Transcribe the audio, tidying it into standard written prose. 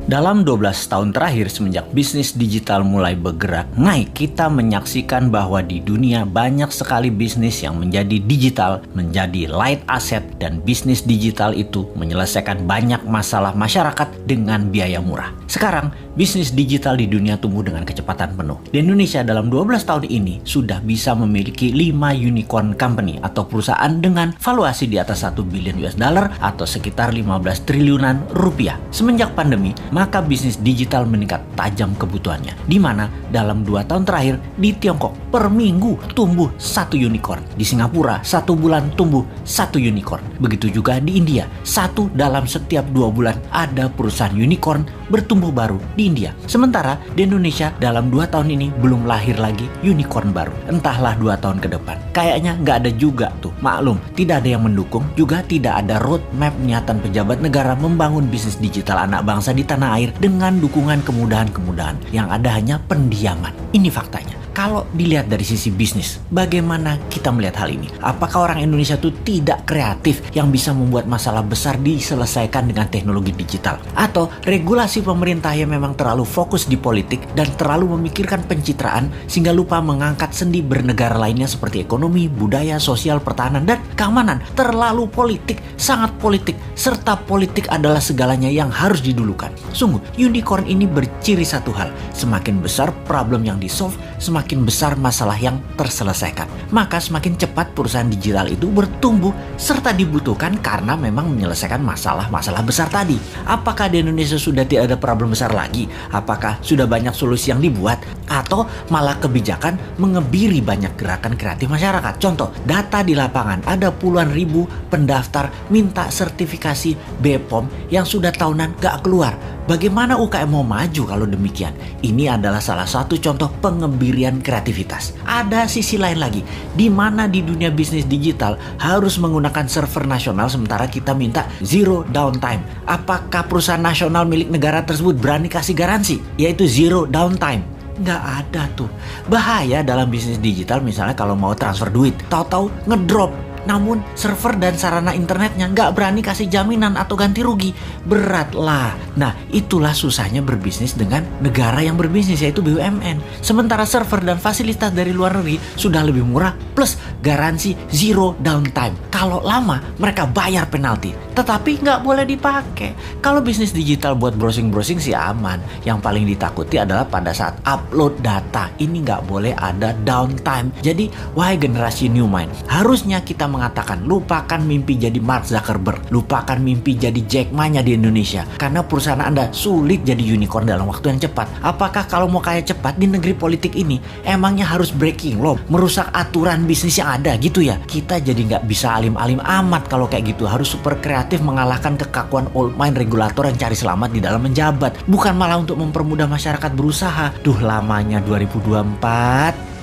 Dalam 12 tahun terakhir semenjak bisnis digital mulai bergerak naik, kita menyaksikan bahwa di dunia banyak sekali bisnis yang menjadi digital, menjadi light asset, dan bisnis digital itu menyelesaikan banyak masalah masyarakat dengan biaya murah. Sekarang, bisnis digital di dunia tumbuh dengan kecepatan penuh. Di Indonesia dalam 12 tahun ini sudah bisa memiliki 5 unicorn company atau perusahaan dengan valuasi di atas 1 billion US dollar atau sekitar 15 triliunan rupiah. Semenjak pandemi, maka bisnis digital meningkat tajam kebutuhannya. Di mana dalam 2 tahun terakhir di Tiongkok per minggu tumbuh 1 unicorn. Di Singapura 1 bulan tumbuh 1 unicorn. Begitu juga di India, 1 dalam setiap 2 bulan ada perusahaan unicorn bertumbuh baru di India. Sementara di Indonesia dalam 2 tahun ini belum lahir lagi unicorn baru. Entahlah 2 tahun ke depan. Kayaknya nggak ada juga tuh. Maklum, tidak ada yang mendukung, juga tidak ada roadmap niatan pejabat negara membangun bisnis digital anak bangsa di tanah air dengan dukungan kemudahan-kemudahan. Yang ada hanya pendiaman. Ini faktanya. Kalau dilihat dari sisi bisnis, bagaimana kita melihat hal ini? Apakah orang Indonesia itu tidak kreatif yang bisa membuat masalah besar diselesaikan dengan teknologi digital? Atau regulasi pemerintah yang memang terlalu fokus di politik dan terlalu memikirkan pencitraan sehingga lupa mengangkat sendi bernegara lainnya seperti ekonomi, budaya, sosial, pertahanan, dan keamanan? Terlalu politik, sangat politik, serta politik adalah segalanya yang harus didulukan. Sungguh, unicorn ini berciri satu hal, semakin besar problem yang di-solve, semakin besar masalah yang terselesaikan. Maka semakin cepat perusahaan digital itu bertumbuh serta dibutuhkan karena memang menyelesaikan masalah-masalah besar tadi. Apakah di Indonesia sudah tidak ada problem besar lagi? Apakah sudah banyak solusi yang dibuat? Atau malah kebijakan mengebiri banyak gerakan kreatif masyarakat? Contoh, data di lapangan ada puluhan ribu pendaftar minta sertifikasi BPOM yang sudah tahunan gak keluar. Bagaimana UKM mau maju kalau demikian? Ini adalah salah satu contoh pengebirian kreativitas. Ada sisi lain lagi, di mana di dunia bisnis digital harus menggunakan server nasional sementara kita minta zero downtime. Apakah perusahaan nasional milik negara tersebut berani kasih garansi, yaitu zero downtime? Nggak ada tuh. Bahaya dalam bisnis digital misalnya kalau mau transfer duit, tahu-tahu ngedrop. Namun server dan sarana internetnya nggak berani kasih jaminan atau ganti rugi. Berat lah. Nah, itulah susahnya berbisnis dengan negara yang berbisnis, yaitu BUMN. Sementara server dan fasilitas dari luar negeri sudah lebih murah plus garansi zero downtime. Kalau lama mereka bayar penalti, tetapi nggak boleh dipakai. Kalau bisnis digital buat browsing-browsing sih aman. Yang paling ditakuti adalah pada saat upload data. Ini nggak boleh ada downtime. Jadi, wahai generasi new mind, harusnya kita mengatakan lupakan mimpi jadi Mark Zuckerberg, lupakan mimpi jadi Jack Ma-nya di Indonesia, karena perusahaan Anda sulit jadi unicorn dalam waktu yang cepat. Apakah kalau mau kaya cepat di negeri politik ini emangnya harus breaking law, merusak aturan bisnis yang ada gitu ya? Kita jadi nggak bisa alim-alim amat kalau kayak gitu. Harus super kreatif mengalahkan kekakuan old mind regulator yang cari selamat di dalam menjabat, bukan malah untuk mempermudah masyarakat berusaha. Duh, lamanya 2024.